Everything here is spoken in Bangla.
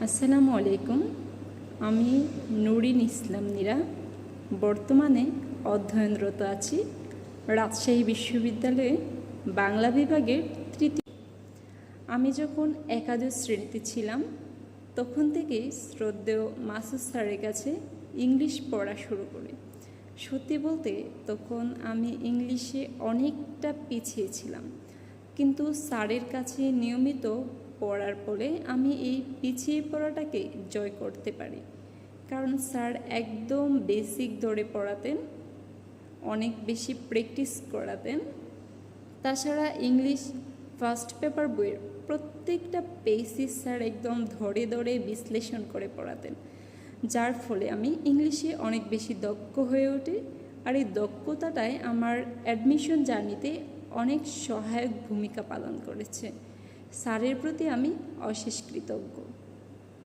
আসসালামু আলাইকুম। আমি নুরিন ইসলাম নীরা। বর্তমানে অধ্যয়নরত আছি রাজশাহী বিশ্ববিদ্যালয়ে বাংলা বিভাগের তৃতীয়। আমি যখন একাদশ শ্রেণীতে ছিলাম তখন থেকেই শ্রদ্ধেয় মাসুদ স্যারের কাছে ইংলিশ পড়া শুরু করি। সত্যি বলতে তখন আমি ইংলিশে অনেকটা পিছিয়ে ছিলাম, কিন্তু স্যারের কাছে নিয়মিত পড়ার ফলে আমি এই পিছিয়ে পড়াটাকে জয় করতে পারি। কারণ স্যার একদম বেসিক ধরে পড়াতেন, অনেক বেশি প্র্যাকটিস করাতেন। তাছাড়া ইংলিশ ফার্স্ট পেপার বইয়ের প্রত্যেকটা পেজই স্যার একদম ধরে ধরে বিশ্লেষণ করে পড়াতেন, যার ফলে আমি ইংলিশে অনেক বেশি দক্ষ হয়ে ওঠে। আর এই দক্ষতাটাই আমার অ্যাডমিশন জার্নিতে অনেক সহায়ক ভূমিকা পালন করেছে। স্যারের প্রতি আমি অশেষ কৃতজ্ঞ।